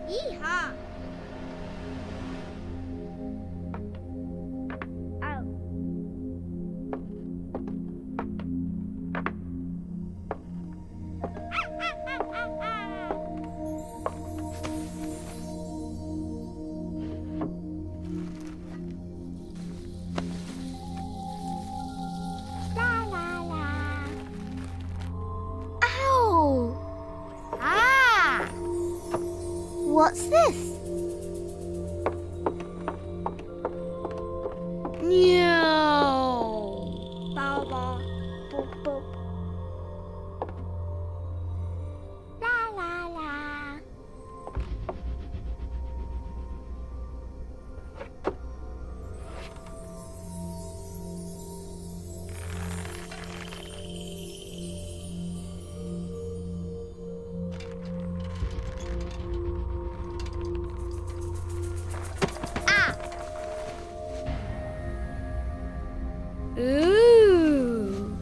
Yeehaw! Ow. La la la. Ow! Ah! What's this? No. Bow bow. Boop boop. La la la. Ooh.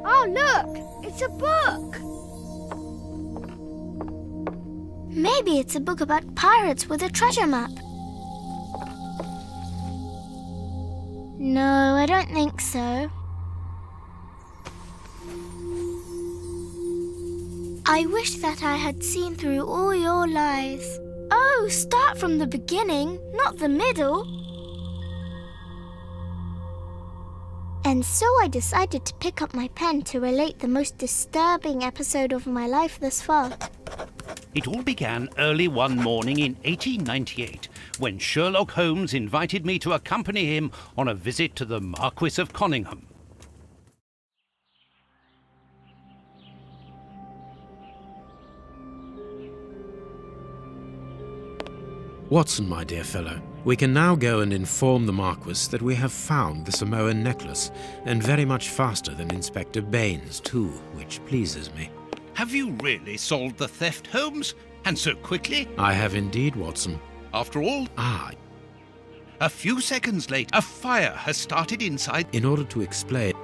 Oh, look! It's a book! Maybe it's a book about pirates with a treasure map. No, I don't think so. I wish that I had seen through all your lies. Oh, start from the beginning, not the middle. And so I decided to pick up my pen to relate the most disturbing episode of my life thus far. It all began early one morning in 1898, when Sherlock Holmes invited me to accompany him on a visit to the Marquis of Conyngham. Watson, my dear fellow, we can now go and inform the Marquis that we have found the Samoan necklace, and very much faster than Inspector Baines, too, which pleases me. Have you really solved the theft, Holmes? And so quickly? I have indeed, Watson. After all, a few seconds late, a fire has started inside. In order to explain...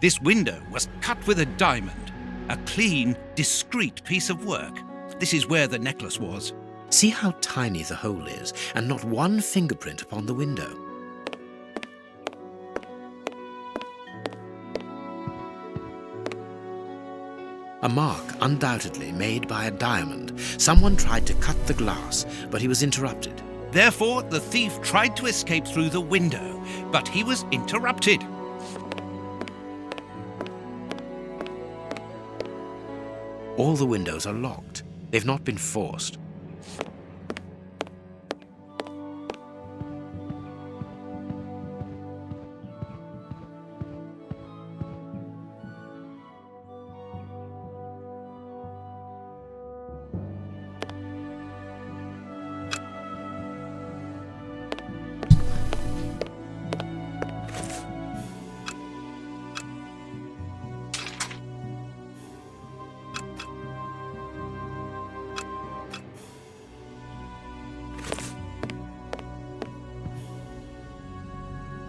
This window was cut with a diamond. A clean, discreet piece of work. This is where the necklace was. See how tiny the hole is, and not one fingerprint upon the window. A mark undoubtedly made by a diamond. Someone tried to cut the glass, but he was interrupted. Therefore, the thief tried to escape through the window, but he was interrupted. All the windows are locked. They've not been forced.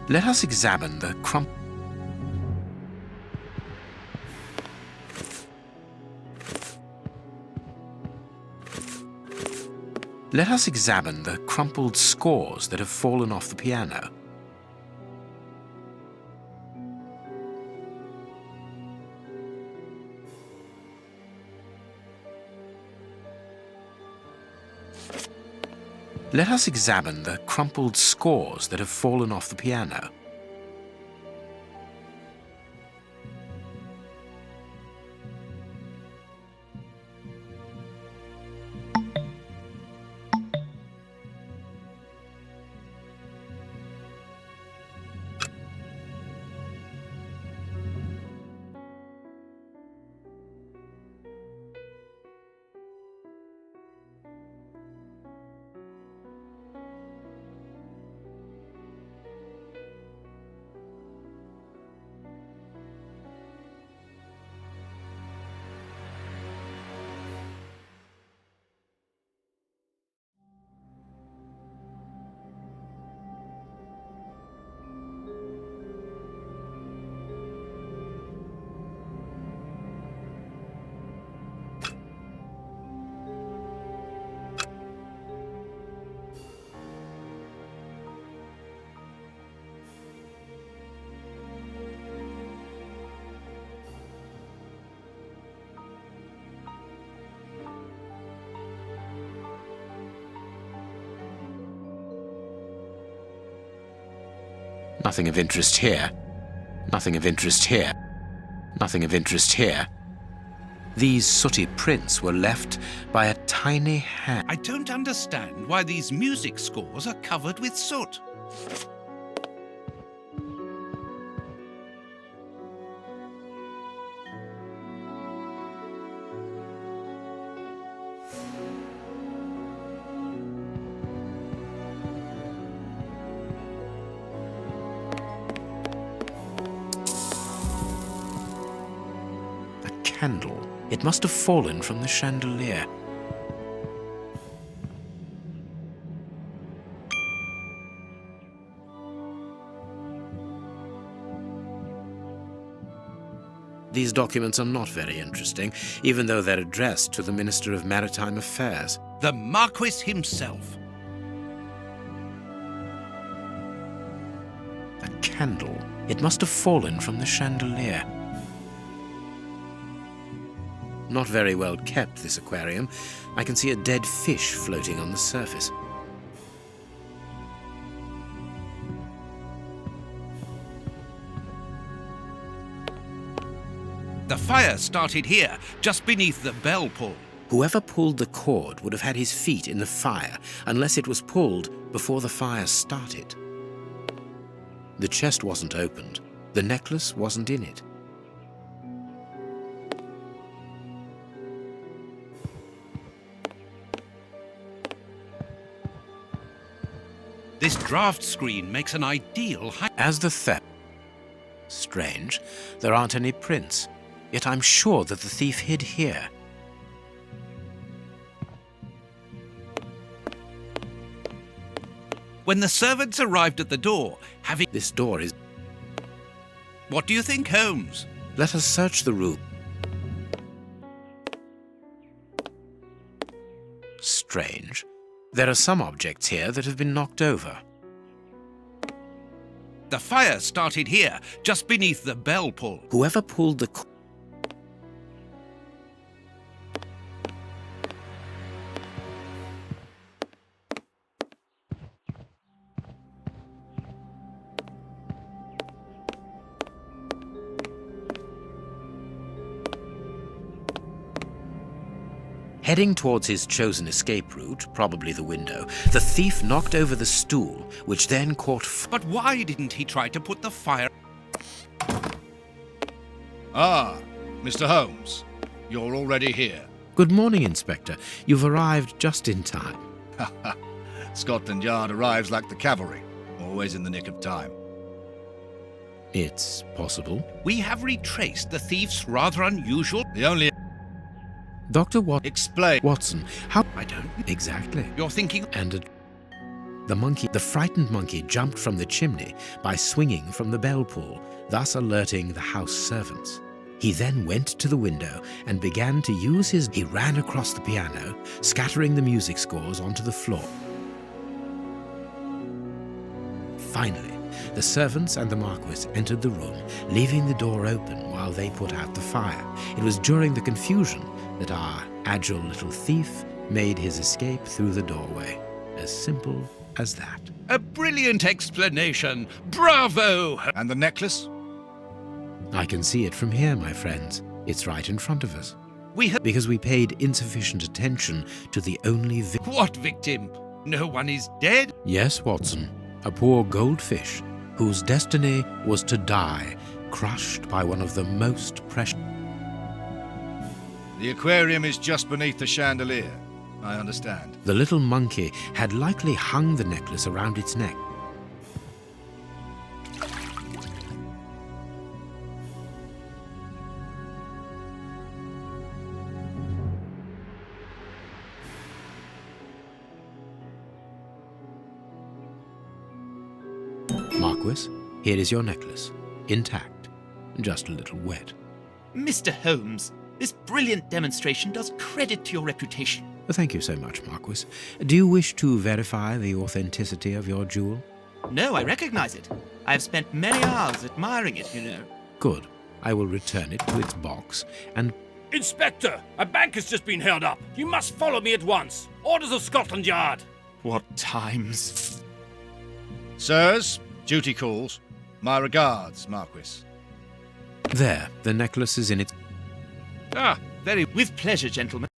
Let us examine the crumpled scores that have fallen off the piano. Let us examine the crumpled scores that have fallen off the piano. Nothing of interest here. Nothing of interest here. Nothing of interest here. These sooty prints were left by a tiny hand. I don't understand why these music scores are covered with soot. Candle. It must have fallen from the chandelier. These documents are not very interesting, even though they're addressed to the Minister of Maritime Affairs. The Marquis himself. A candle. It must have fallen from the chandelier. Not very well kept, this aquarium. I can see a dead fish floating on the surface. The fire started here, just beneath the bell pull. Whoever pulled the cord would have had his feet in the fire, unless it was pulled before the fire started. The chest wasn't opened. The necklace wasn't in it. This draft screen makes an ideal As the theft. Strange, there aren't any prints. Yet I'm sure that the thief hid here. When the servants arrived at the door, having... This door is... What do you think, Holmes? Let us search the room. Strange. There are some objects here that have been knocked over. The fire started here, just beneath the bell pull. Whoever pulled the... Heading towards his chosen escape route, probably the window, the thief knocked over the stool, which then caught But why didn't he try to put the fire... Ah, Mr. Holmes, you're already here. Good morning, Inspector. You've arrived just in time. Scotland Yard arrives like the cavalry, always in the nick of time. It's possible. We have retraced the thief's rather unusual... The only... Dr. Explain. Watson, how... I don't... Exactly. You're thinking... And the frightened monkey jumped from the chimney by swinging from the bell pull, thus alerting the house servants. He then went to the window and began to use his... He ran across the piano, scattering the music scores onto the floor. Finally, the servants and the Marquis entered the room, leaving the door open while they put out the fire. It was during the confusion that our agile little thief made his escape through the doorway. As simple as that. A brilliant explanation. Bravo! And the necklace? I can see it from here, my friends. It's right in front of us. We have... Because we paid insufficient attention to the only What victim? No one is dead? Yes, Watson. A poor goldfish whose destiny was to die, crushed by one of the most precious... The aquarium is just beneath the chandelier. I understand. The little monkey had likely hung the necklace around its neck. Marquis, here is your necklace, intact, just a little wet. Mr. Holmes, this brilliant demonstration does credit to your reputation. Thank you so much, Marquis. Do you wish to verify the authenticity of your jewel? No, I recognize it. I have spent many hours admiring it, you know. Good. I will return it to its box and... Inspector, a bank has just been held up. You must follow me at once. Orders of Scotland Yard. What times? Sirs, duty calls. My regards, Marquis. There, the necklace is in its... Ah, very... With pleasure, gentlemen.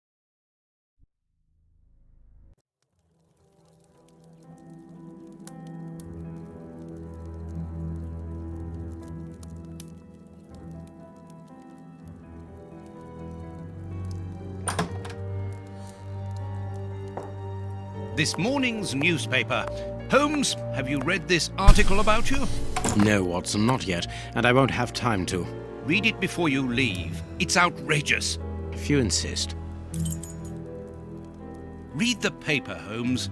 This morning's newspaper. Holmes, have you read this article about you? No, Watson, not yet, and I won't have time to. Read it before you leave. It's outrageous. If you insist. Read the paper, Holmes.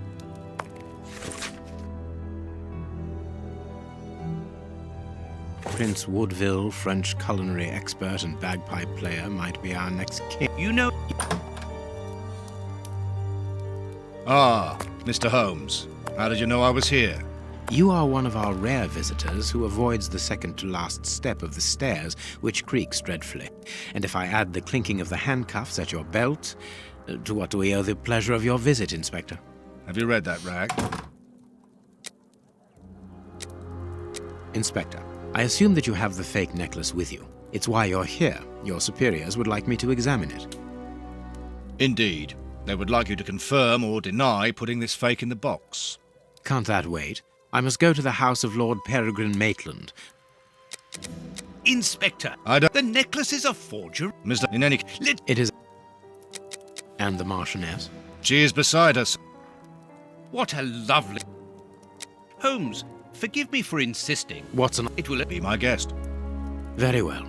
Prince Woodville, French culinary expert and bagpipe player, might be our next king. You know... Ah, Mr. Holmes. How did you know I was here? You are one of our rare visitors who avoids the second-to-last step of the stairs, which creaks dreadfully. And if I add the clinking of the handcuffs at your belt, to what do we owe the pleasure of your visit, Inspector? Have you read that rag? Inspector, I assume that you have the fake necklace with you. It's why you're here. Your superiors would like me to examine it. Indeed. They would like you to confirm or deny putting this fake in the box. Can't that wait? I must go to the house of Lord Peregrine Maitland. Inspector, I don't... the necklace is a forgery. Mr. In any... It is... And the Marchioness? She is beside us. What a lovely... Holmes, forgive me for insisting. Watson, It will... Be my guest. very well.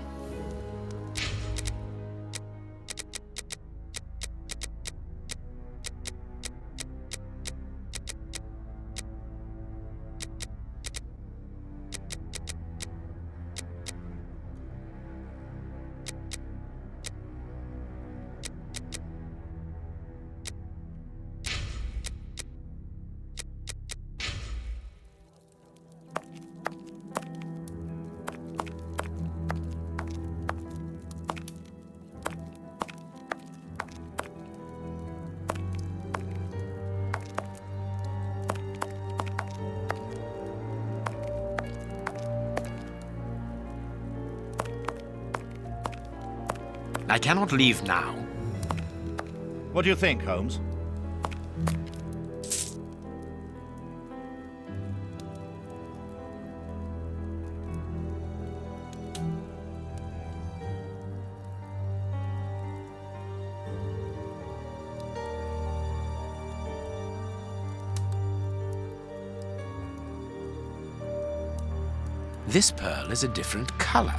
I cannot leave now. What do you think, Holmes? This pearl is a different color.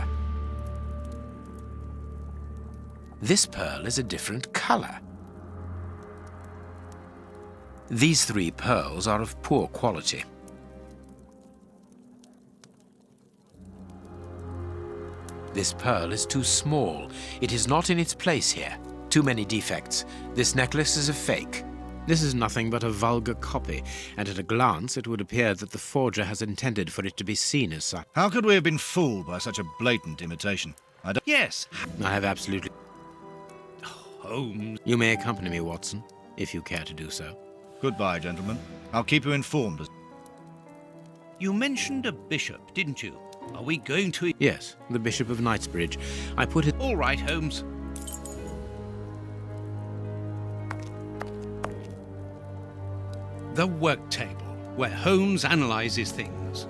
This pearl is a different color. These three pearls are of poor quality. This pearl is too small. It is not in its place here. Too many defects. This necklace is a fake. This is nothing but a vulgar copy, and at a glance it would appear that the forger has intended for it to be seen as such. How could we have been fooled by such a blatant imitation? I don't... Yes, I have absolutely... Holmes. You may accompany me, Watson, if you care to do so. Goodbye, gentlemen. I'll keep you informed. You mentioned a bishop, didn't you? Are we going to... Yes, the Bishop of Knightsbridge. I put it... All right, Holmes. The work table, where Holmes analyses things.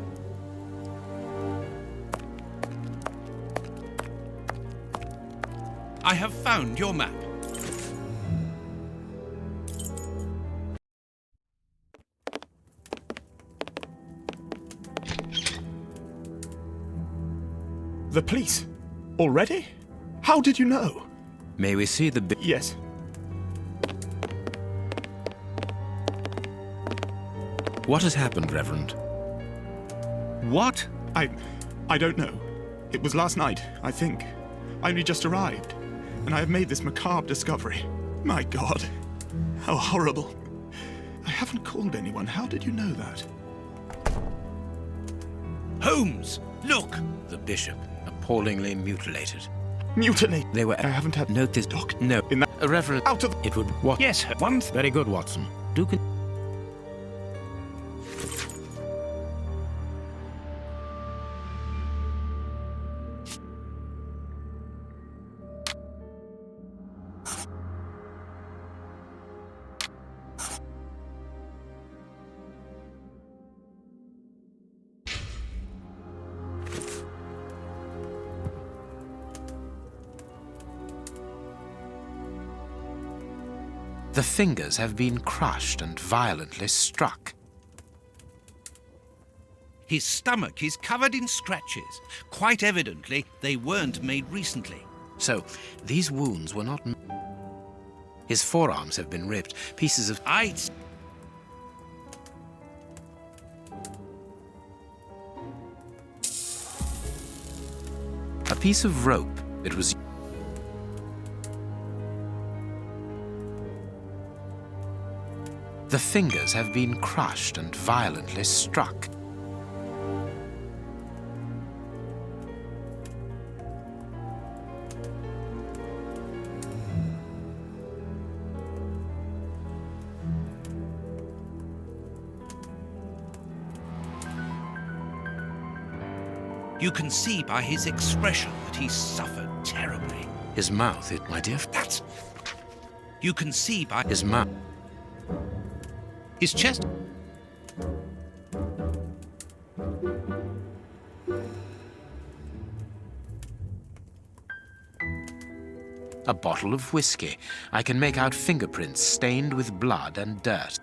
I have found your map. The police? Already? How did you know? May we see the... Yes. What has happened, Reverend? What? I don't know. It was last night, I think. I only just arrived, and I have made this macabre discovery. My God, how horrible. I haven't called anyone. How did you know that? Holmes, look! The Bishop, appallingly mutilated. Mutiny. They were... I haven't had... Note this... Doc. No. In that... Reverend... Out of... It would... What? Yes, Very good, Watson. Do con... The fingers have been crushed and violently struck. His stomach is covered in scratches. Quite evidently, they weren't made recently. So, these wounds were not... His forearms have been ripped. Pieces of... A piece of rope that was... The fingers have been crushed and violently struck. You can see by his expression that he suffered terribly. His mouth, my dear... That's... You can see by... His mouth... His chest... A bottle of whiskey. I can make out fingerprints stained with blood and dirt.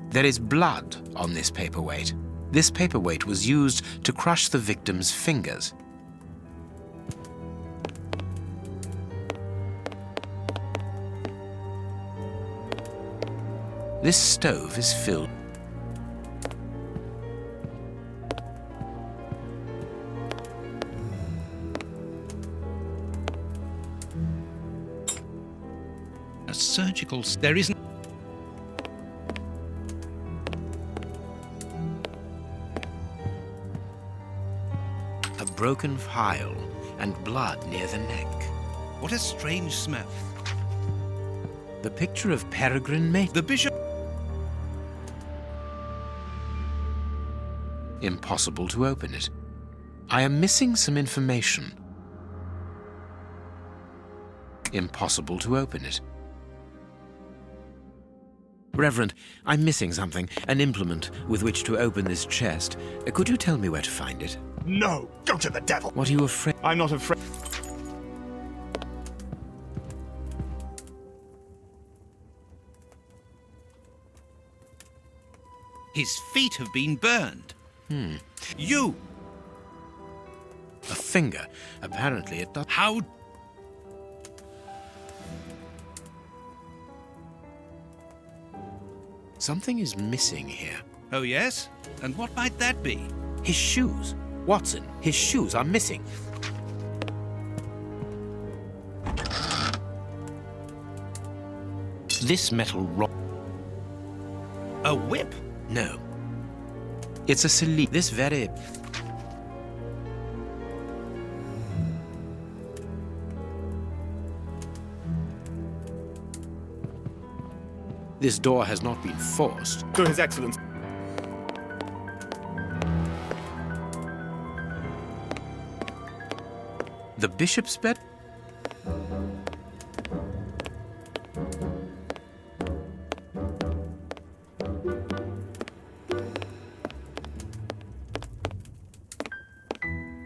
There is blood on this paperweight. This paperweight was used to crush the victim's fingers. This stove is filled. A surgical... There isn't... A broken phial and blood near the neck. What a strange smell. The picture of Peregrine May. The bishop... Impossible to open it. I am missing some information. Impossible to open it. Reverend, I'm missing something, an implement with which to open this chest. Could you tell me where to find it? No! Go to the devil! What are you afraid? I'm not afraid. His feet have been burned. You! A finger. Apparently it does. How? Something is missing here. Oh, yes? And what might that be? His shoes. Watson, his shoes are missing. This metal rod. A whip? No. It's a sleeve. This very... This door has not been forced. To His Excellency. The bishop's bed?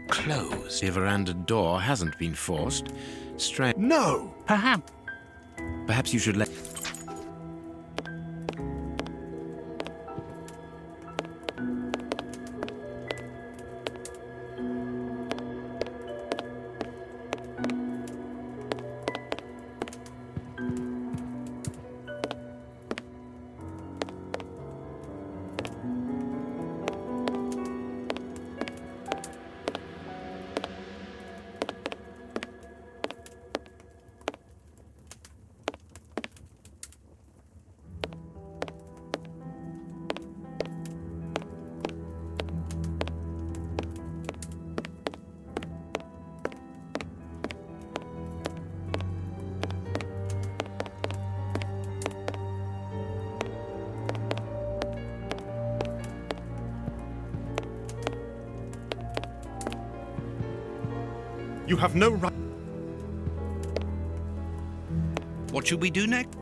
Closed. The veranda door hasn't been forced. Strange. No! Perhaps. Perhaps you should let... You have no right. What should we do next?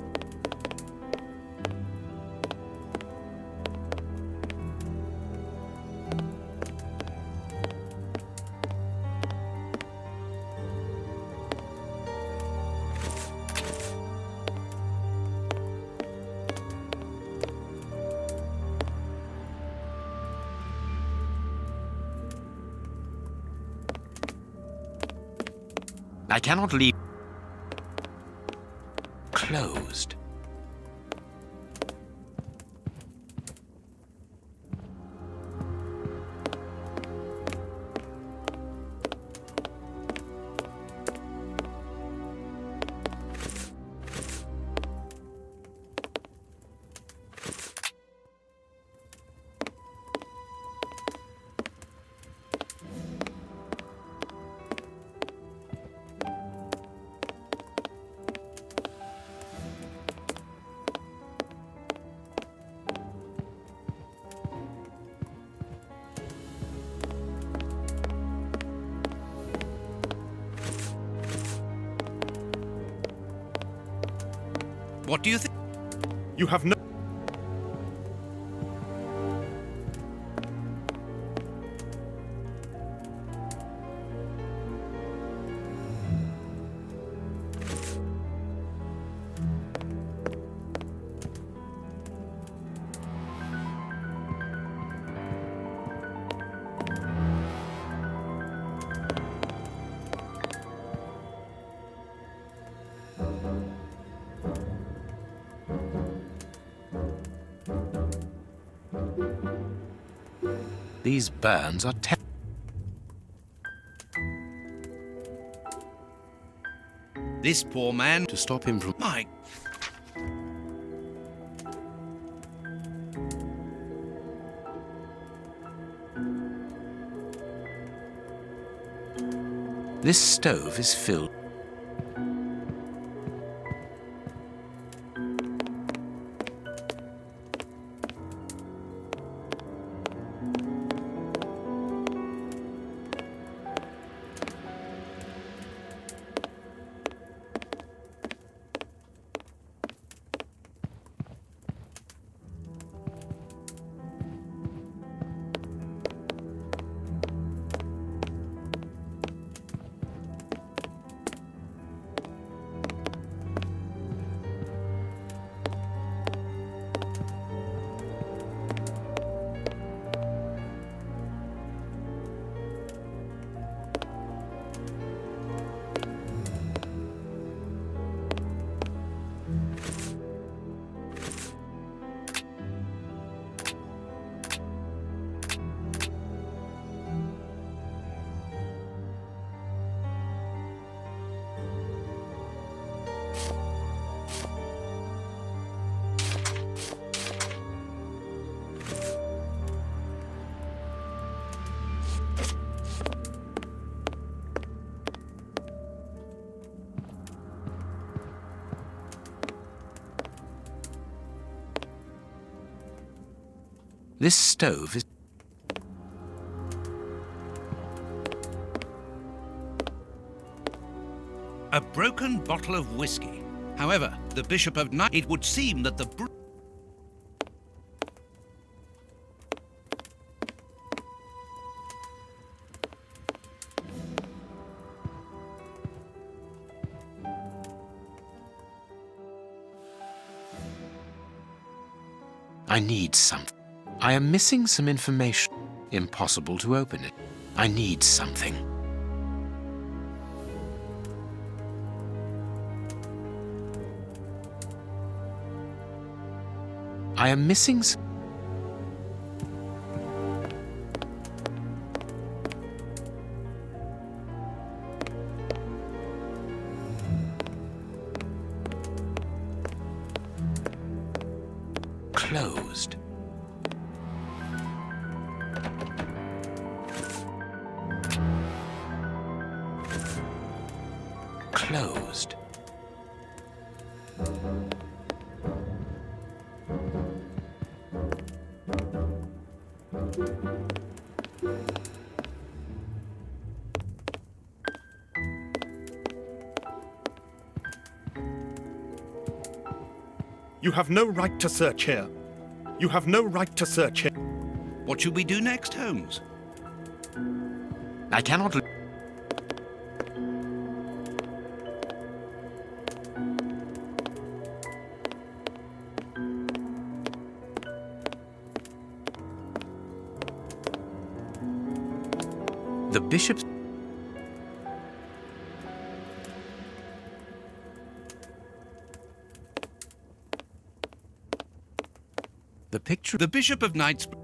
I cannot leave. Closed. What do you think? You have no... These burns are This poor man... to stop him from... My... This stove is filled. This stove is... A broken bottle of whiskey. However, the Bishop of Knight... It would seem that the... I need something. I am missing some information. Impossible to open it. I need something. I am missing some... Closed. Closed. You have no right to search here. You have no right to search here. What should we do next, Holmes? I cannot... The bishop's... The picture... The Bishop of Knightsbridge...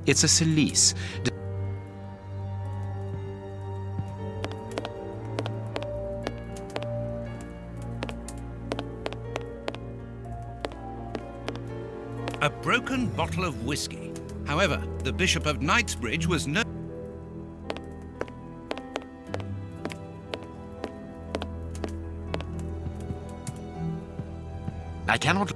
It's a cilice. A broken bottle of whiskey. However, the Bishop of Knightsbridge was no... I cannot...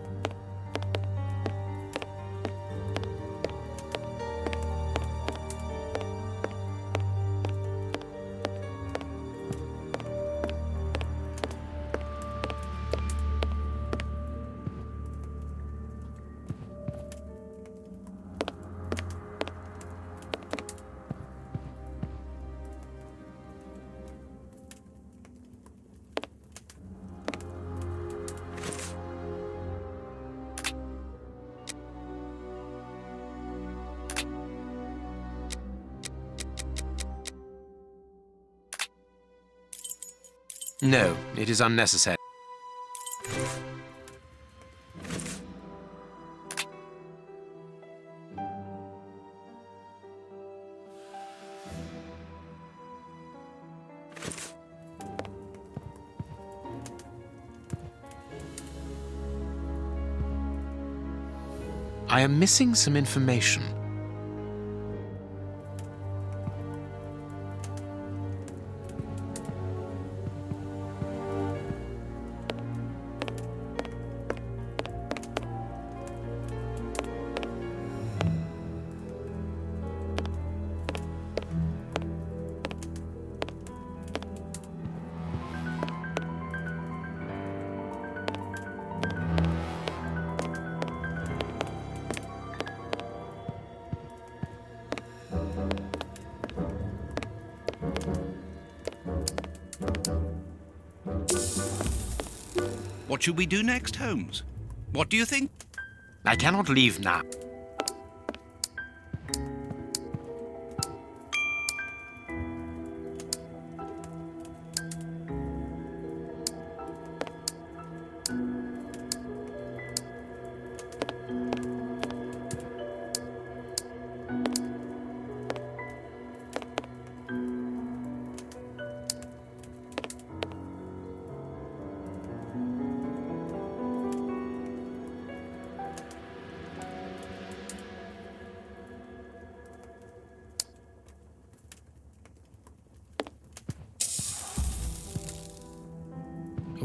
No, it is unnecessary. I am missing some information. What should we do next, Holmes? What do you think? I cannot leave now.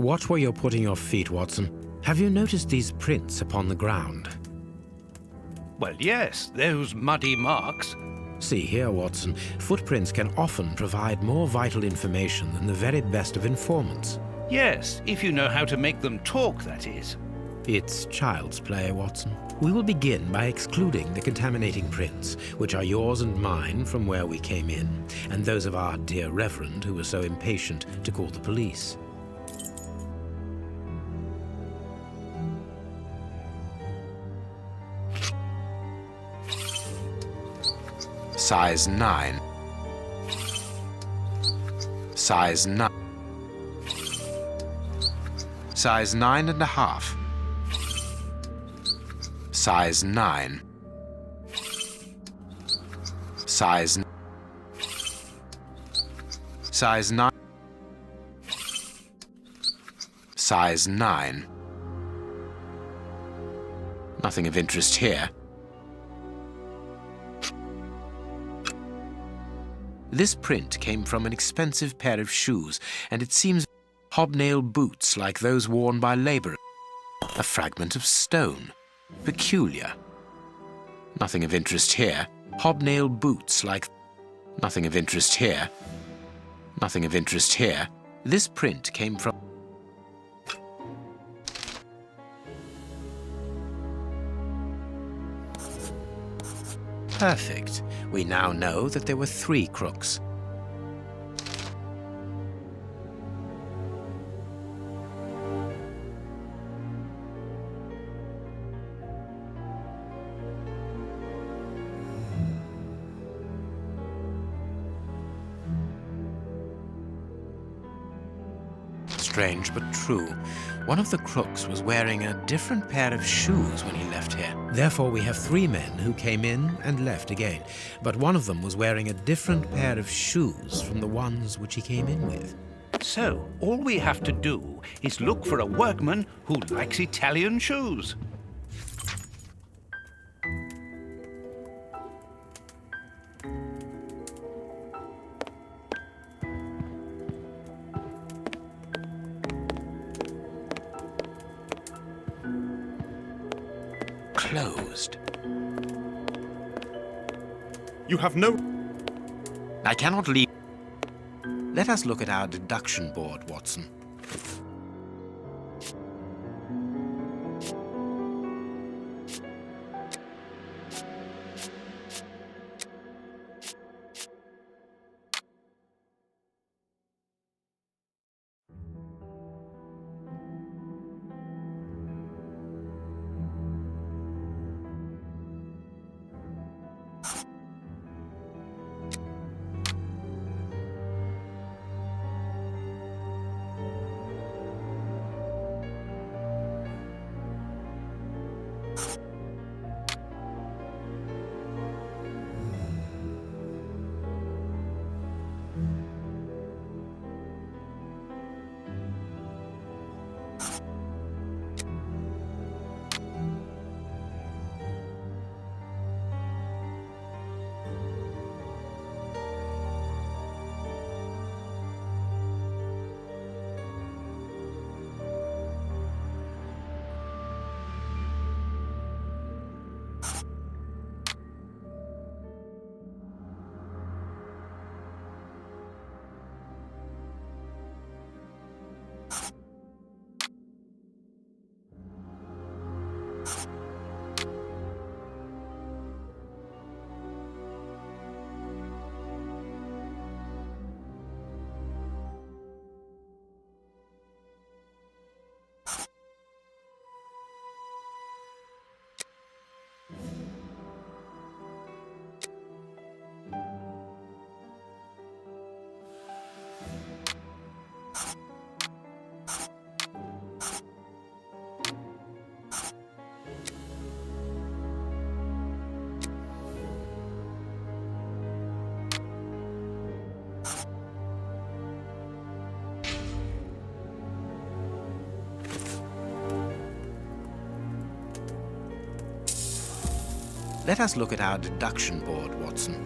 Watch where you're putting your feet, Watson. Have you noticed these prints upon the ground? Well, yes, those muddy marks. See here, Watson, footprints can often provide more vital information than the very best of informants. Yes, if you know how to make them talk, that is. It's child's play, Watson. We will begin by excluding the contaminating prints, which are yours and mine from where we came in, and those of our dear Reverend who was so impatient to call the police. Size 9. Size 9. Size 9.5. Size 9. Size 9. Size 9. Nothing of interest here. This print came from an expensive pair of shoes, and it seems hobnail boots like those worn by laborers. A fragment of stone. Peculiar. Nothing of interest here. Hobnail boots like... Nothing of interest here. Nothing of interest here. This print came from... Perfect. We now know that there were 3 crooks. Strange but true. One of the crooks was wearing a different pair of shoes when he left here. Therefore, we have 3 men who came in and left again. But one of them was wearing a different pair of shoes from the ones which he came in with. So, all we have to do is look for a workman who likes Italian shoes. Closed. You have no... I cannot leave. Let us look at our deduction board, Watson. Let us look at our deduction board, Watson.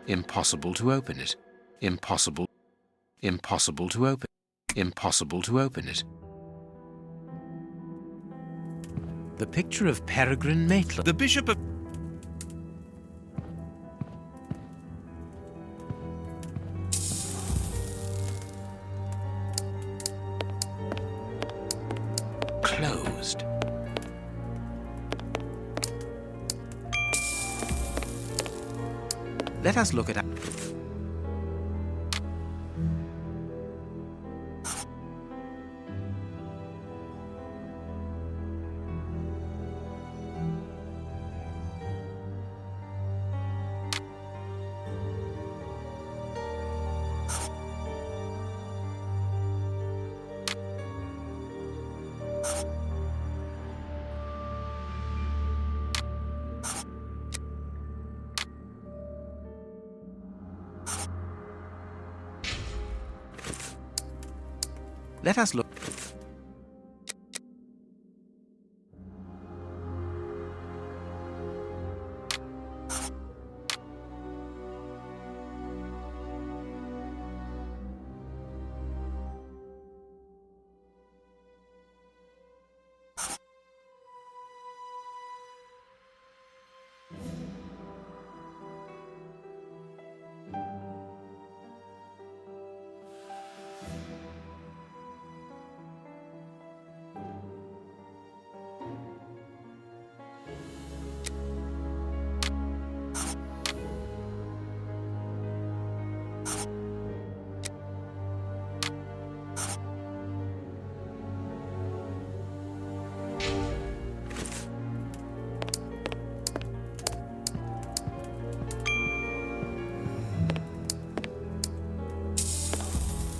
Impossible to open it. Impossible. Impossible to open. Impossible to open it. The picture of Peregrine Maitland. The Bishop of... Closed. Let us look at... Let us look.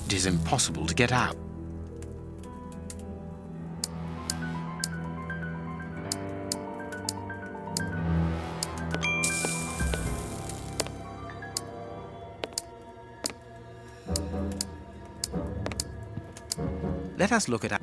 It is impossible to get out. Let us look at...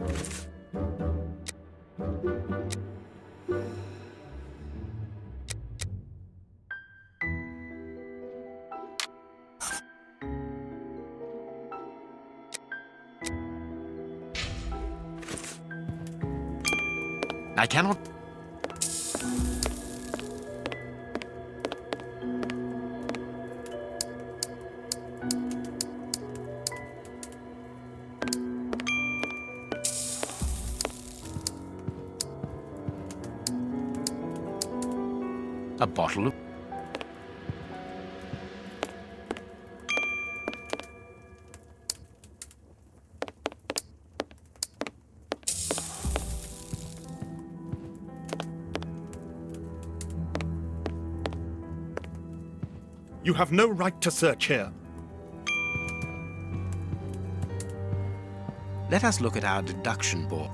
I cannot... A bottle of... You have no right to search here. Let us look at our deduction board.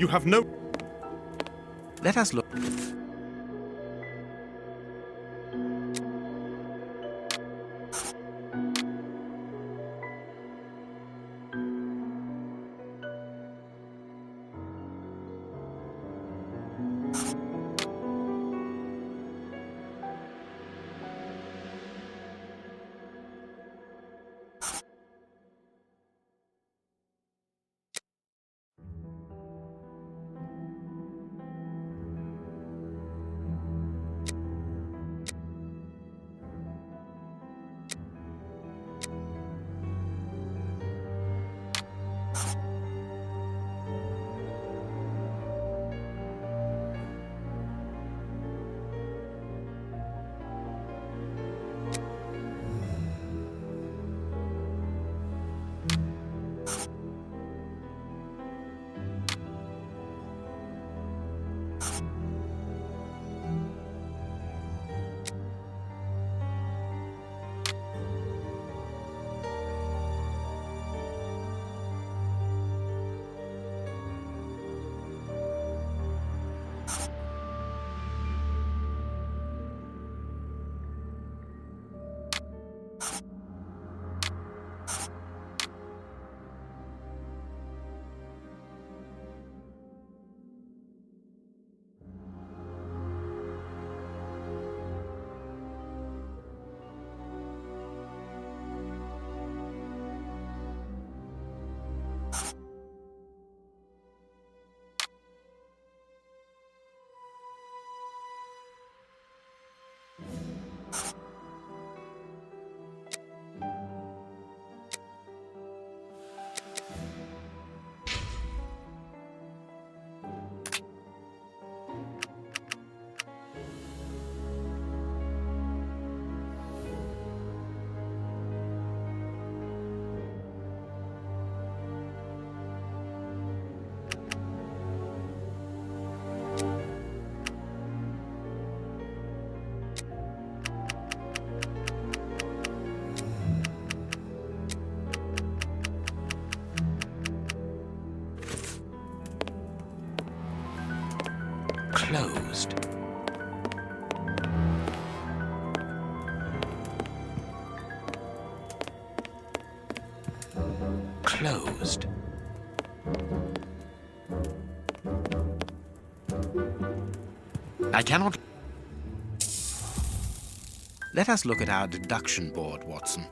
You have no... Let us look. Closed. Closed. I cannot... Let us look at our deduction board, Watson.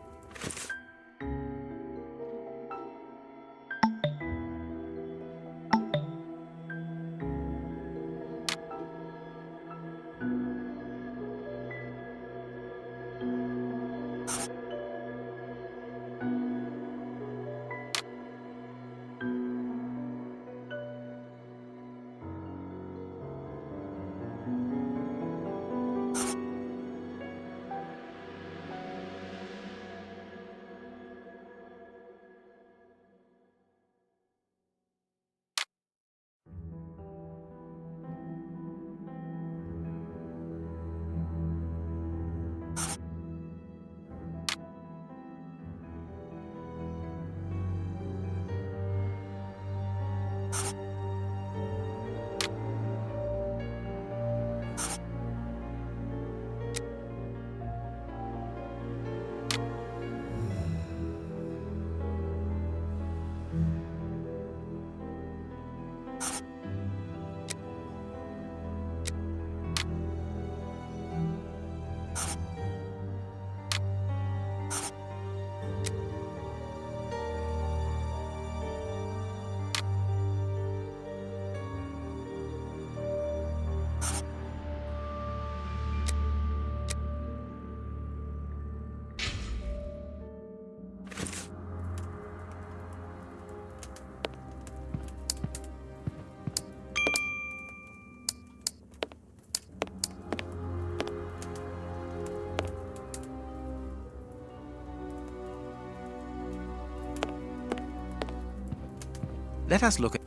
Let us look at...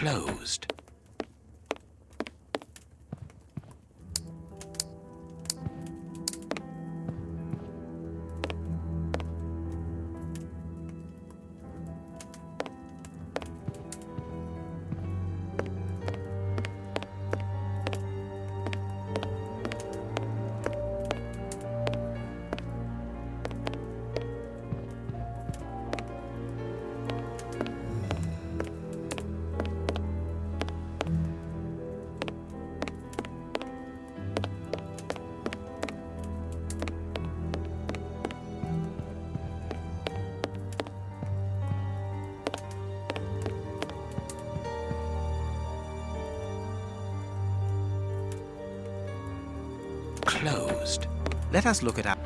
Closed. Closed. Let us look at our...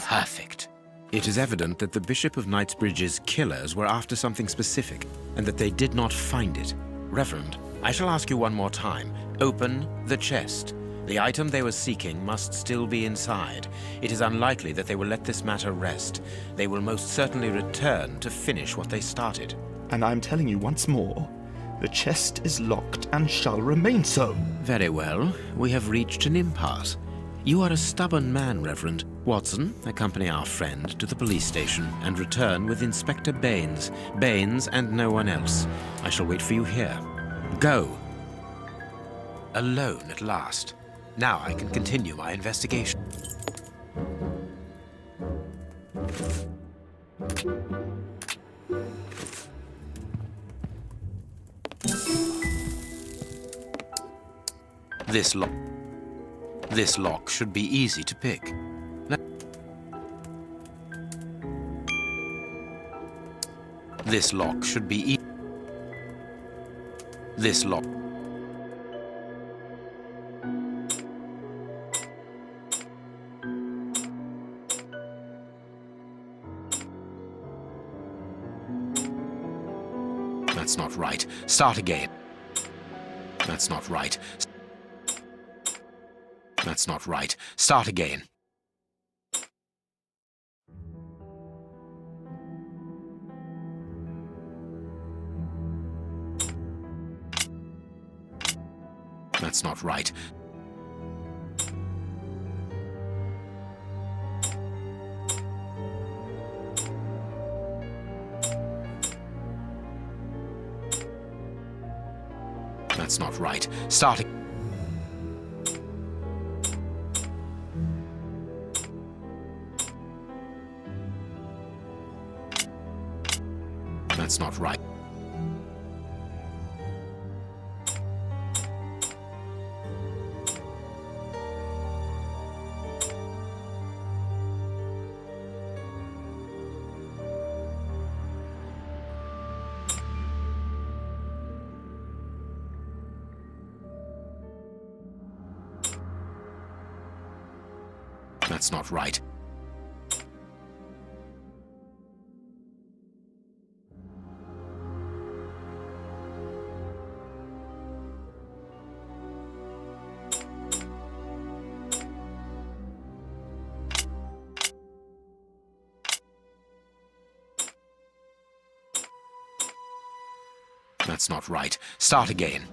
Perfect. It is evident that the Bishop of Knightsbridge's killers were after something specific, and that they did not find it. Reverend, I shall ask you one more time. Open the chest. The item they were seeking must still be inside. It is unlikely that they will let this matter rest. They will most certainly return to finish what they started. And I'm telling you once more, the chest is locked and shall remain so. Very well. We have reached an impasse. You are a stubborn man, Reverend. Watson, accompany our friend to the police station and return with Inspector Baines. Baines and no one else. I shall wait for you here. Go. Alone at last. Now I can continue my investigation. This lock should be easy to pick. This lock should be This lock. That's not right. Start again. That's not right. That's not right. Start again. That's not right. That's not right. Start again. That's not right. That's not right. That's not right. Start again.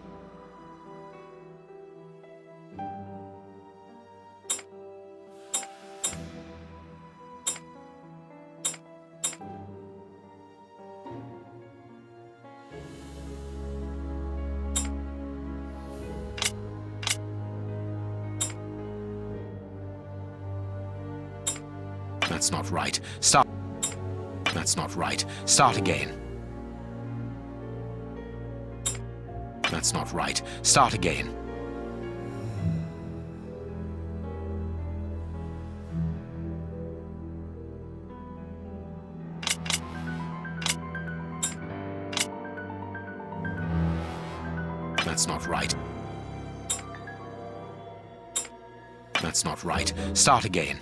That's not right. Start. That's not right. Start again. That's not right. Start again. That's not right. That's not right. Start again.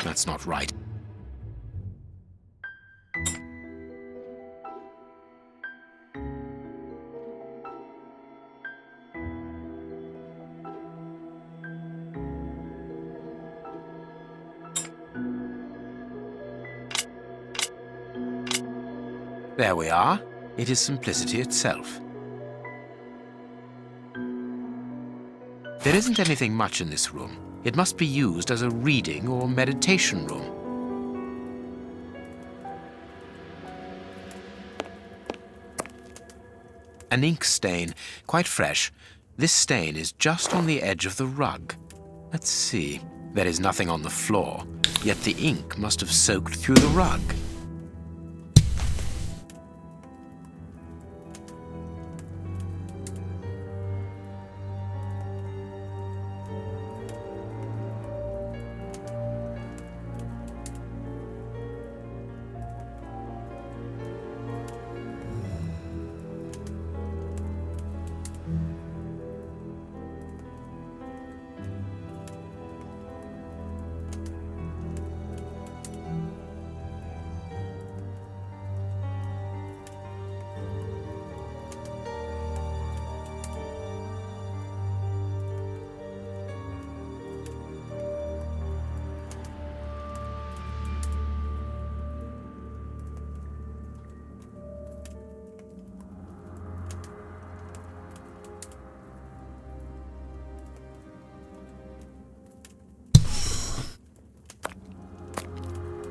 That's not right. There we are. It is simplicity itself. There isn't anything much in this room. It must be used as a reading or meditation room. An ink stain, quite fresh. This stain is just on the edge of the rug. Let's see. There is nothing on the floor, yet the ink must have soaked through the rug.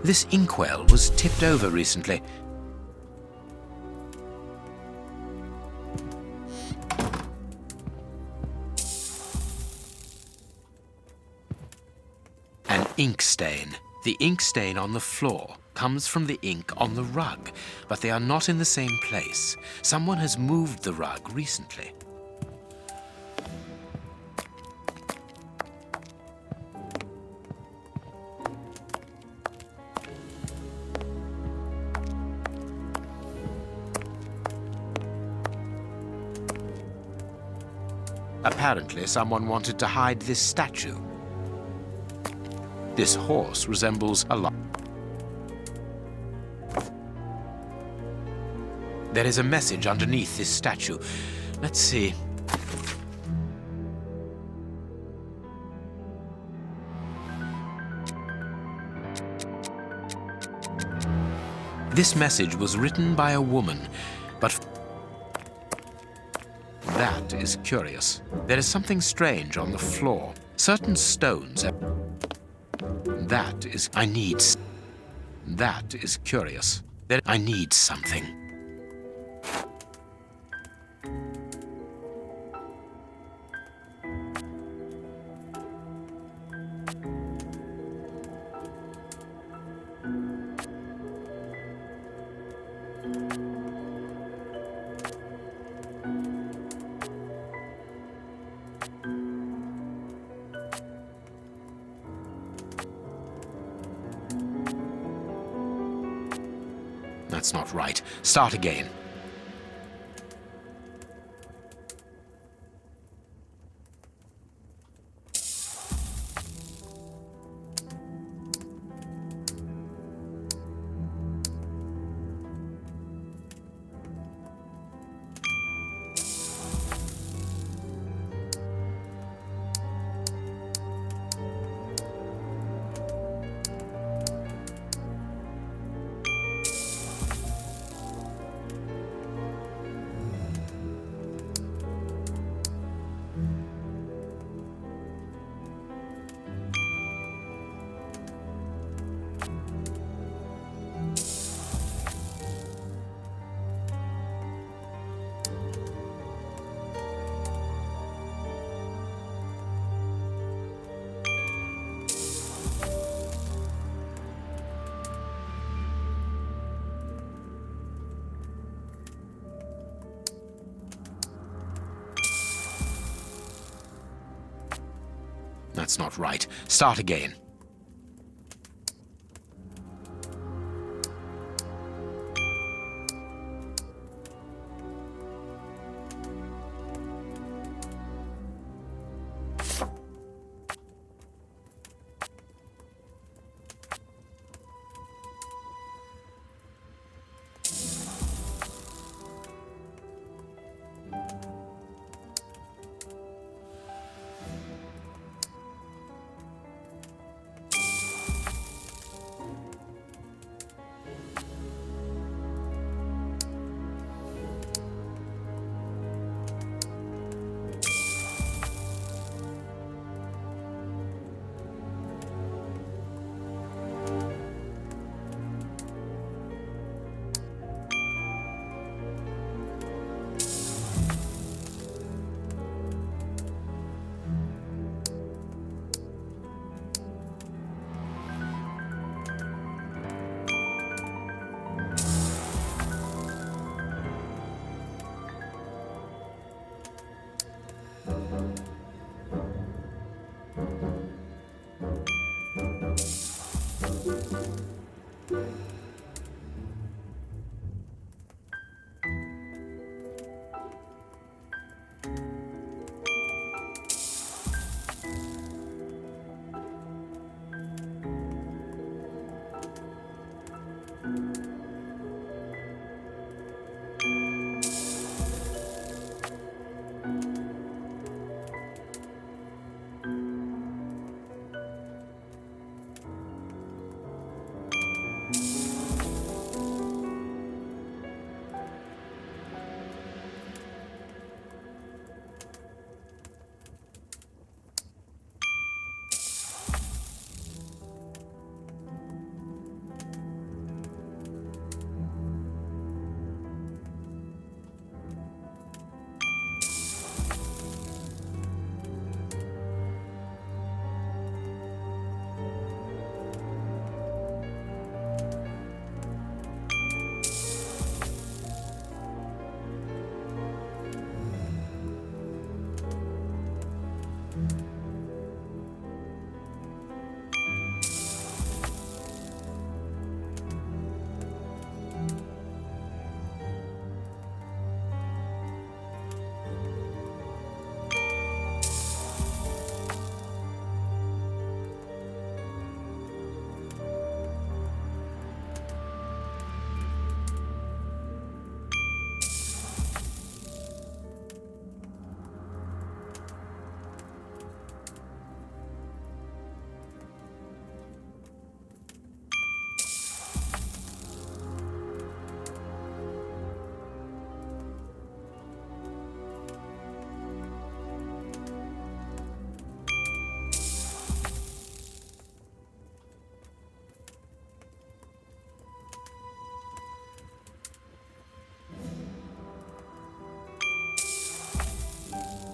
This inkwell was tipped over recently. An ink stain. The ink stain on the floor comes from the ink on the rug, but they are not in the same place. Someone has moved the rug recently. Apparently, someone wanted to hide this statue. This horse resembles a lot. There is a message underneath this statue. Let's see. This message was written by a woman, but that is curious. There is something strange on the floor. Certain stones have... That is... That is curious. I need something. That's not right. Start again. That's not right. Start again.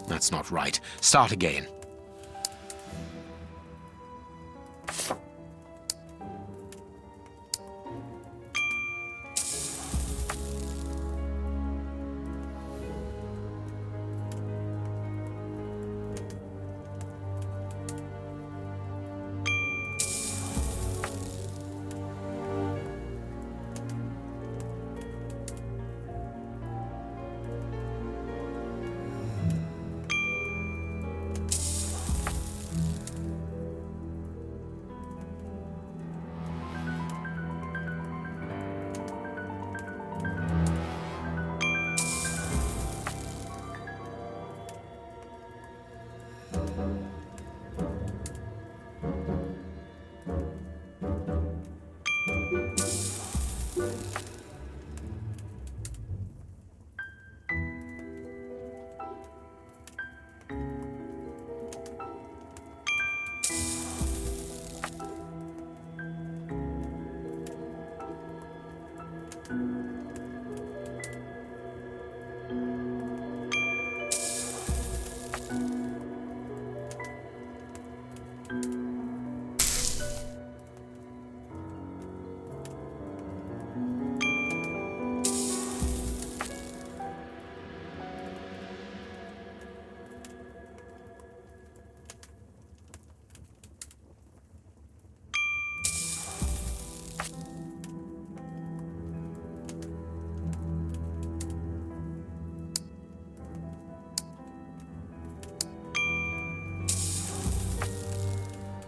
That's not right. Start again.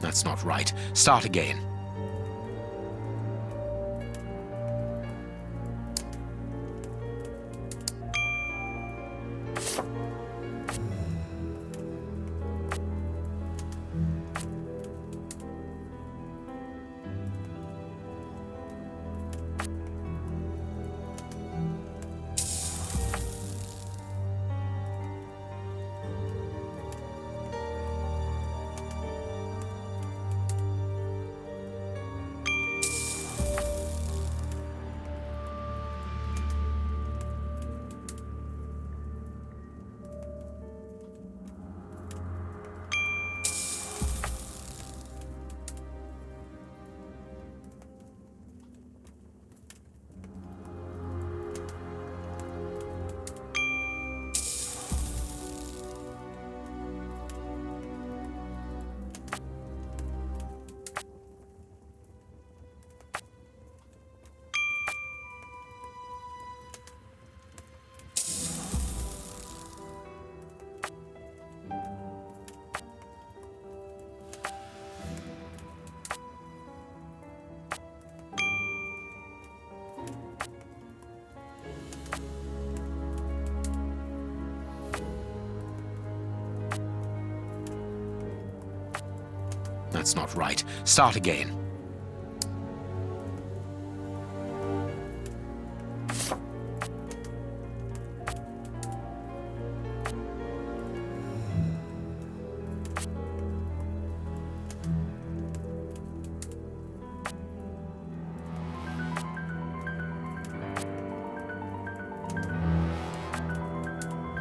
That's not right. Start again. That's not right. Start again.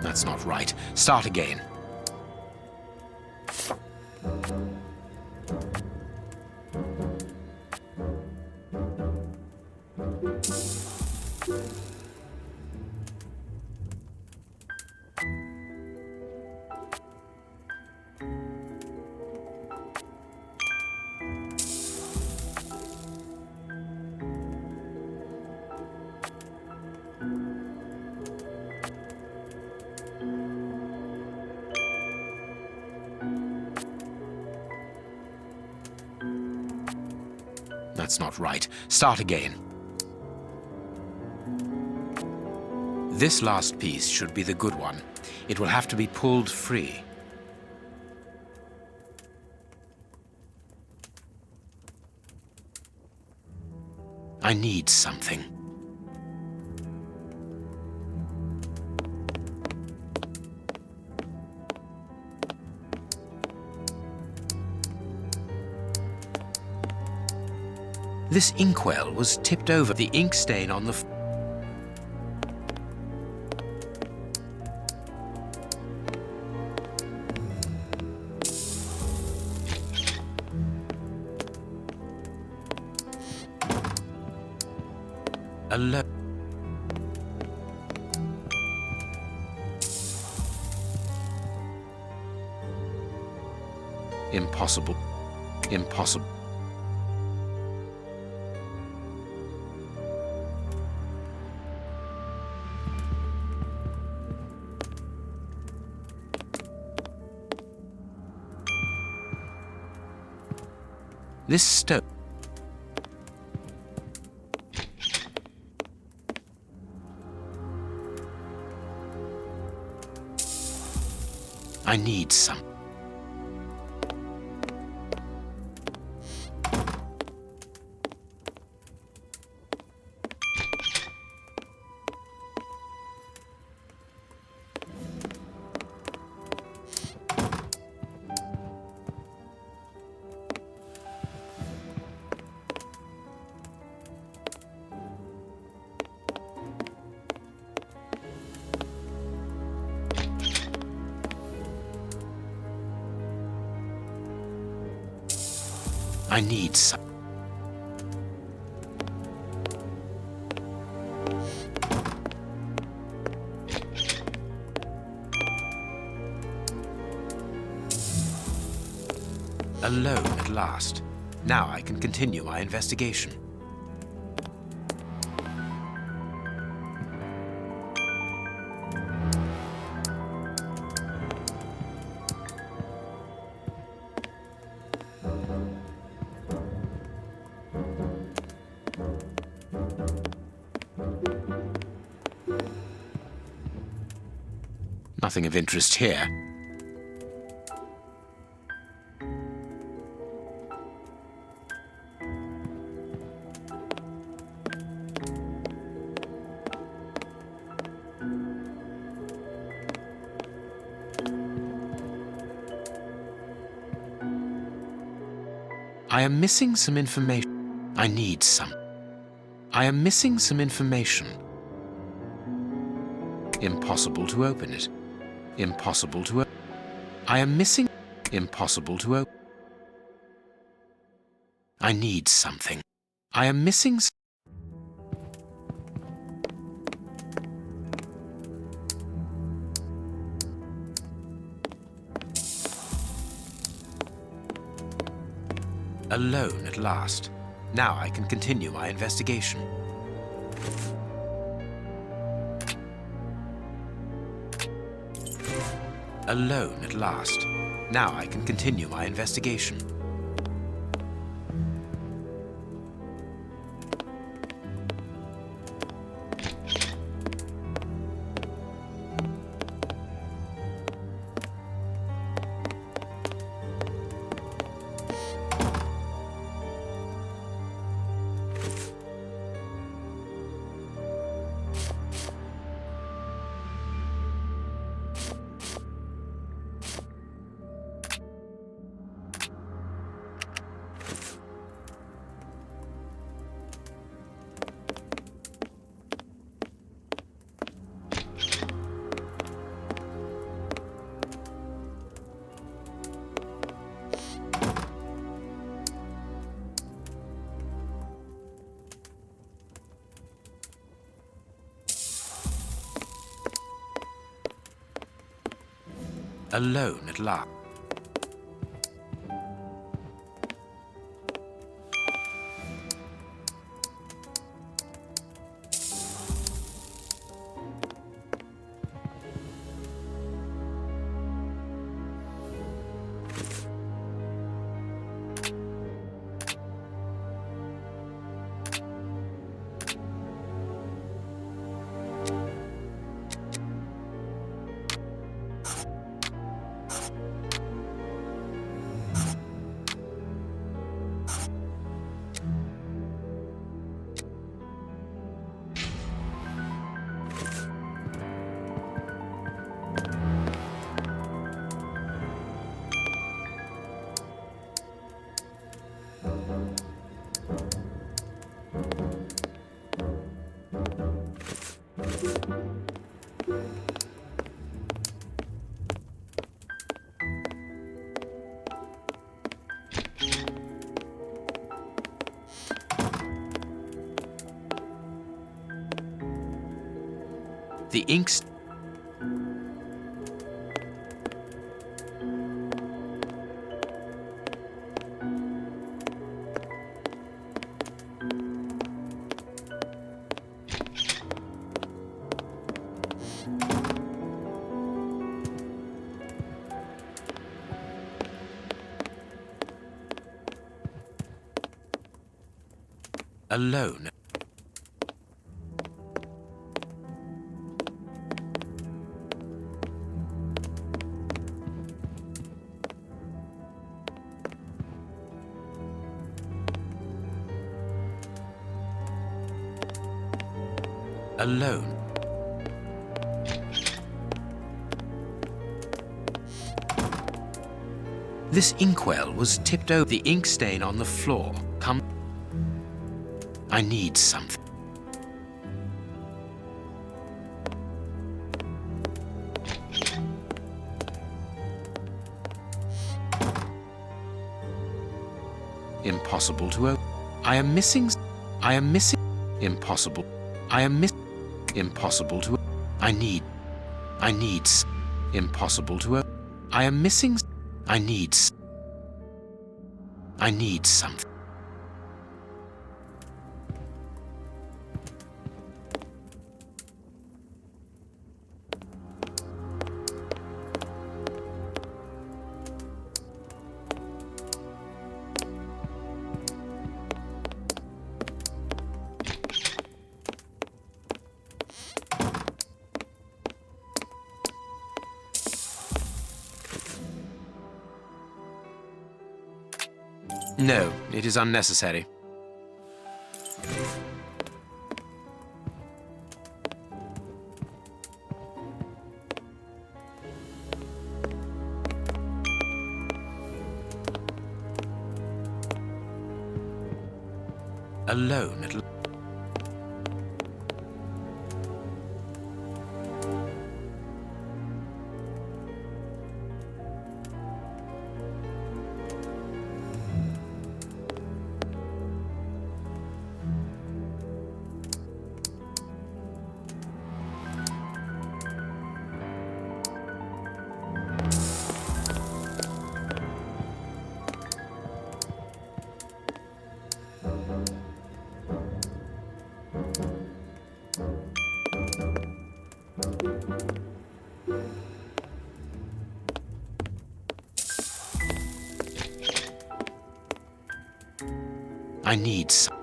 That's not right. Start again. That's not right. Start again. This last piece should be the good one. It will have to be pulled free. I need something. This inkwell was tipped over. The ink stain on the Alone. Impossible. Impossible. This stone. I need some. I need some. Alone at last. Now I can continue my investigation. Nothing of interest here. I am missing some information. I need some. I am missing some information. Impossible to open it. Impossible to open. I am missing. Impossible to open. I need something. I am missing. Alone at last. Now I can continue my investigation. Alone at last. Now I can continue my investigation. Alone at last. The inks. Alone. Alone. This inkwell was tipped over. The ink stain on the floor. Come. I need something. Impossible to open. I am missing. Impossible. I am missing. Impossible to. I need. Impossible to. I am missing. I need something. No, it is unnecessary. Alone at I need some.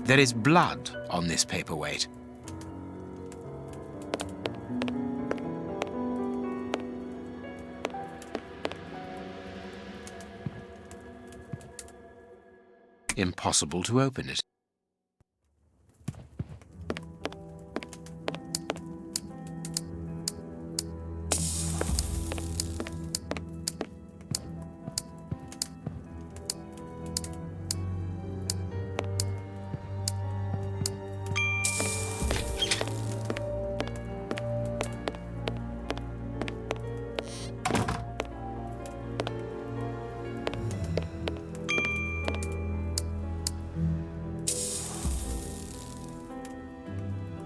There is blood on this paperweight. Impossible to open it.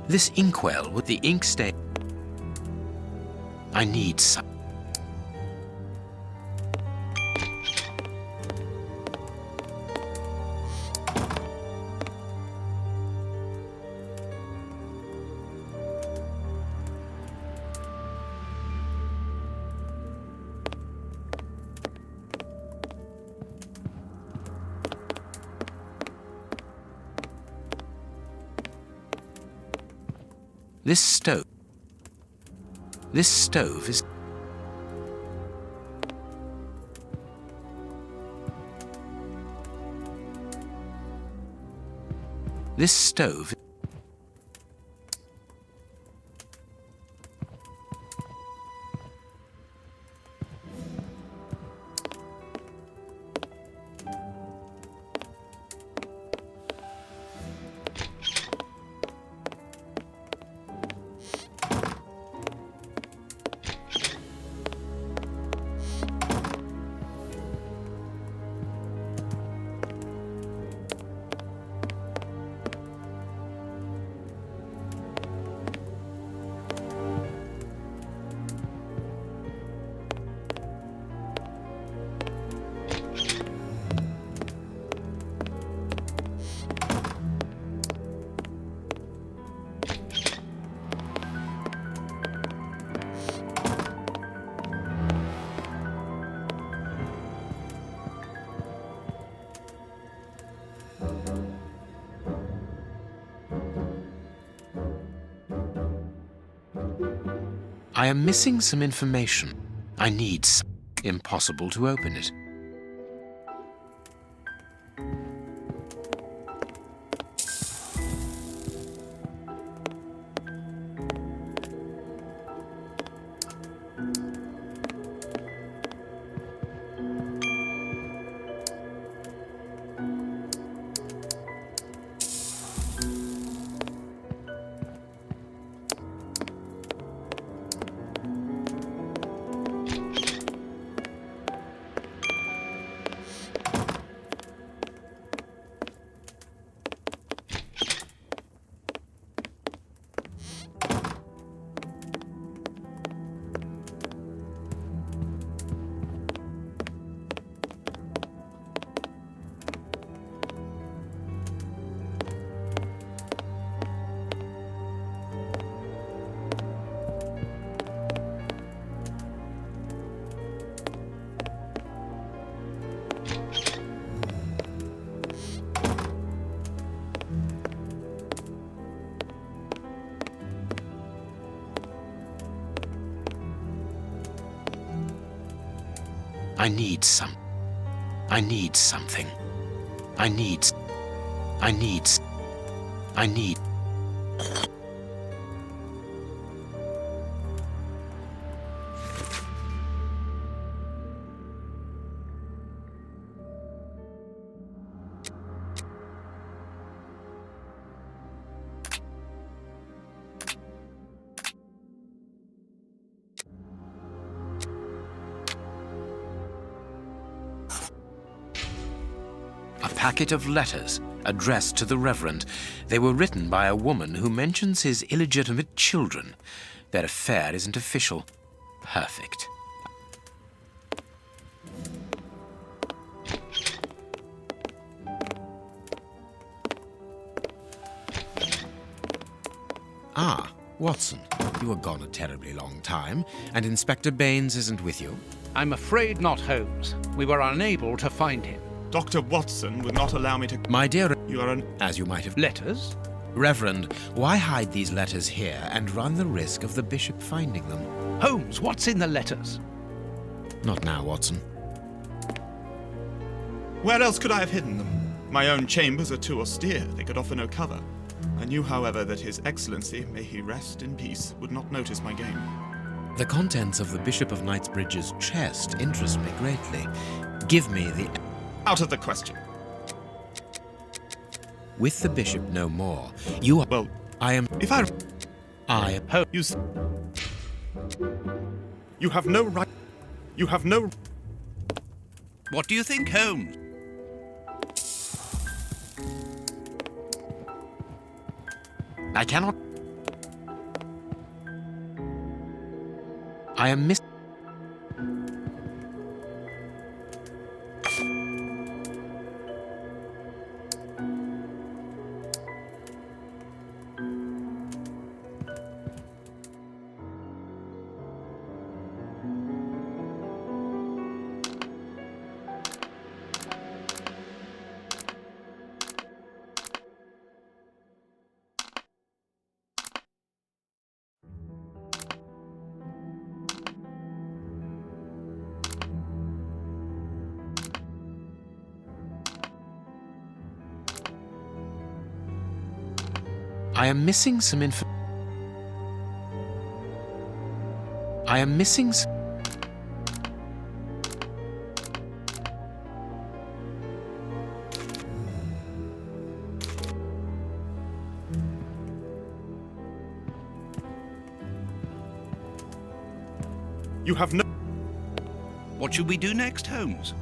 This inkwell with the ink stain. I need some. This stove is... This stove... I am missing some information. I need some. Impossible to open it. I need something. I need. A packet of letters addressed to the Reverend. They were written by a woman who mentions his illegitimate children. Their affair isn't official. Perfect. Ah, Watson, you were gone a terribly long time, and Inspector Baines isn't with you. I'm afraid not, Holmes. We were unable to find him. Dr. Watson would not allow me to... My dear, You are an... as you might have... Letters? Reverend, why hide these letters here and run the risk of the bishop finding them? Holmes, what's in the letters? Not now, Watson. Where else could I have hidden them? My own chambers are too austere. They could offer no cover. I knew, however, that His Excellency, may he rest in peace, would not notice my game. The contents of the Bishop of Knightsbridge's chest interest me greatly. Give me the... Out of the question. With the bishop no more, you are... Well, I am... if I... I... You... You have no right... You have no... What do you think, Holmes? I cannot... I am miss... I am missing some info... I am missing some... You have no... What should we do next, Holmes?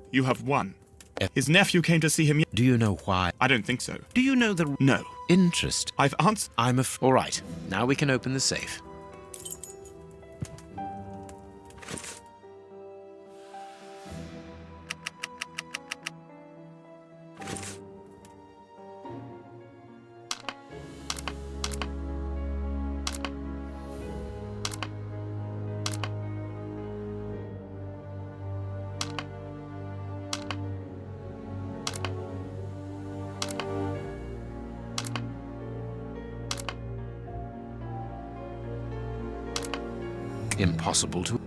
You have won. His nephew came to see him. Do you know why? I don't think so. Do you know the... No. Interest. I've answered. All right, now we can open the safe. Impossible to...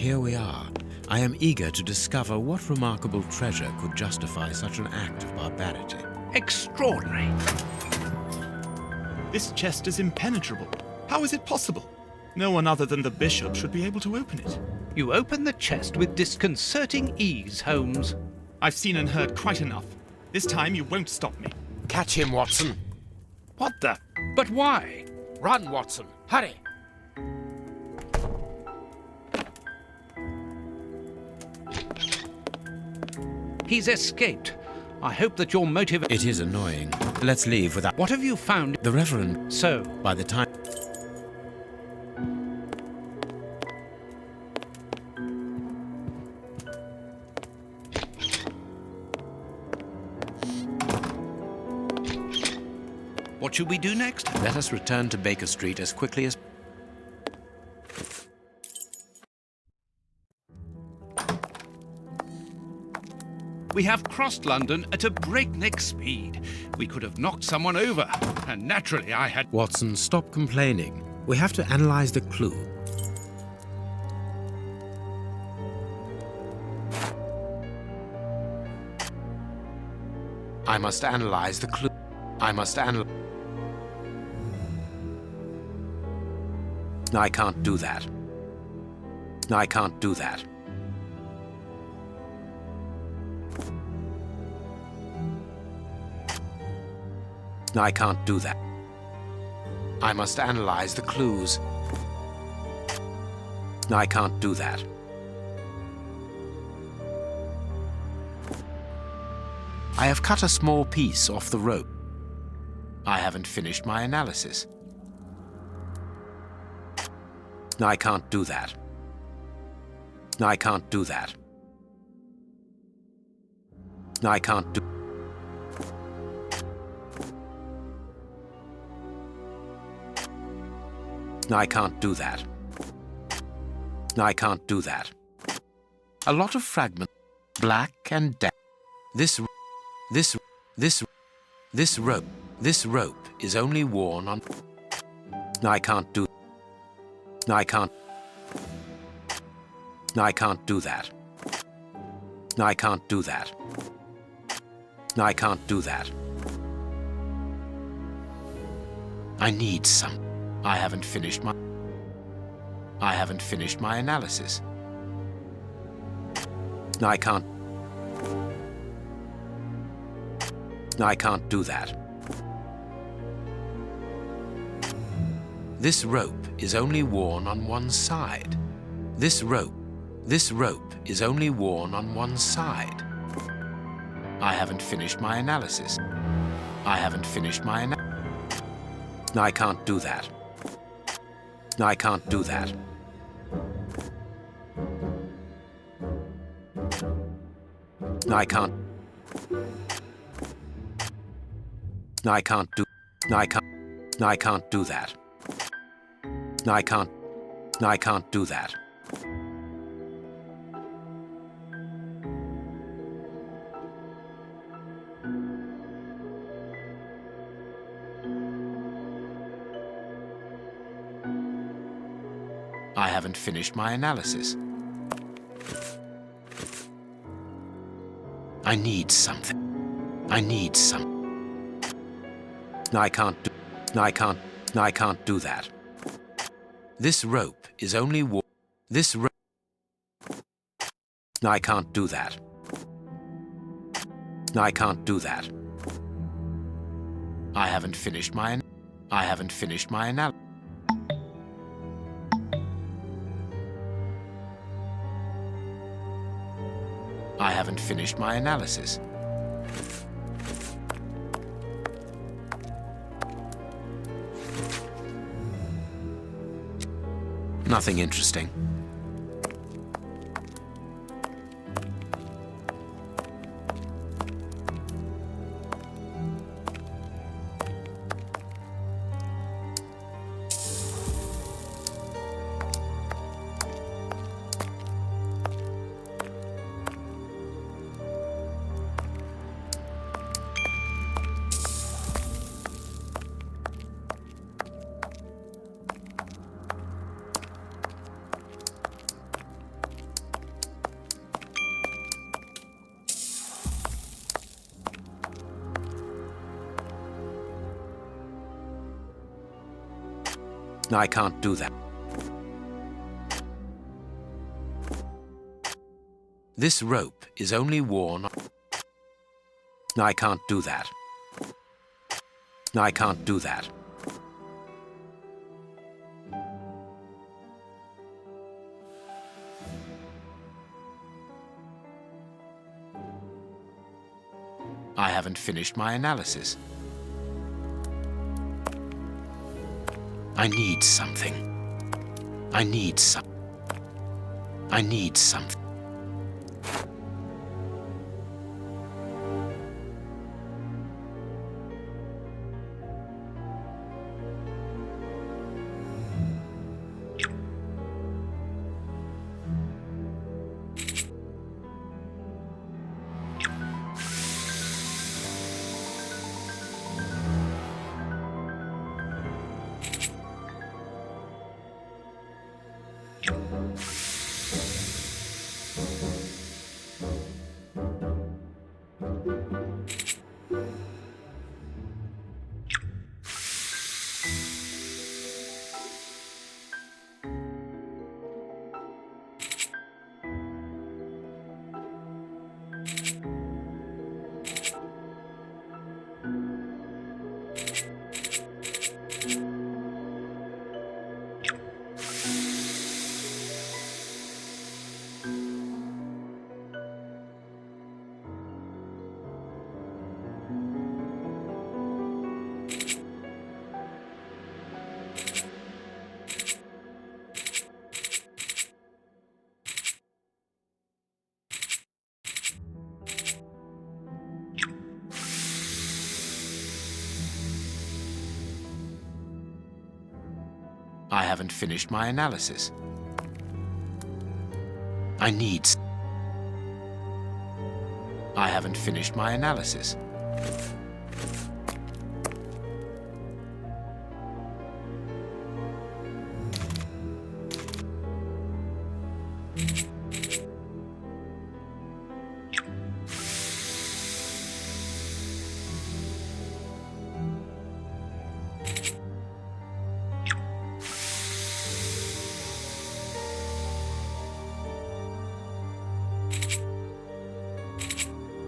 Here we are. I am eager to discover what remarkable treasure could justify such an act of barbarity. Extraordinary. This chest is impenetrable. How is it possible? No one other than the bishop should be able to open it. You open the chest with disconcerting ease, Holmes. I've seen and heard quite enough. This time you won't stop me. Catch him, Watson. What the? But why? Run, Watson. Hurry. He's escaped. I hope that your motive... It is annoying. Let's leave without... What have you found? The Reverend... So, By the time... what should we do next? Let us return to Baker Street as quickly as... We have crossed London at a breakneck speed. We could have knocked someone over, and naturally I had... Watson, stop complaining. We have to analyze the clue. I must analyze the clue. I must analyze. I can't do that. I can't do that. I can't do that. I must analyze the clues. I can't do that. I have cut a small piece off the rope. I haven't finished my analysis. I can't do that. I can't do that. I can't do. I can't do that. I can't do that. A lot of fragments, black and damp. This rope is only worn on. I can't do. I can't do that. I can't do that. I can't do that. I need some. I haven't finished my analysis. I can't do that. This rope is only worn on one side. This rope is only worn on one side. I haven't finished my analysis. I haven't finished my analysis. I can't do that. I can't do that. I can't do that. I can't do that. I haven't finished my analysis. I need something. I need some. I can't do that. This rope is only this rope. I can't do that. I can't do that. I haven't finished my analysis. I haven't finished my analysis. Nothing interesting. I can't do that. This rope is only worn. I can't do that. I can't do that. I haven't finished my analysis. I need something. I need something. I haven't finished my analysis. I haven't finished my analysis.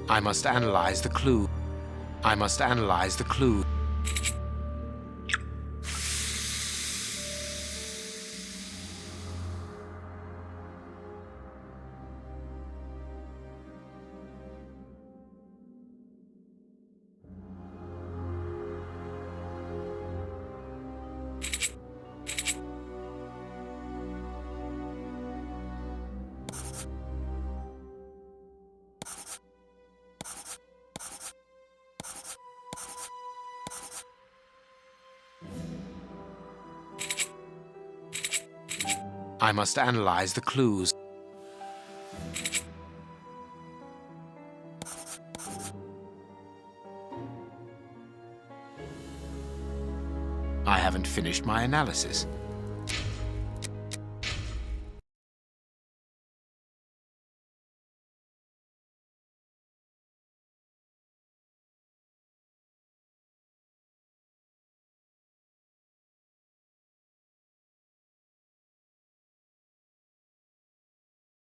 I must analyze the clue. I must analyze the clue. I must analyze the clues. I haven't finished my analysis.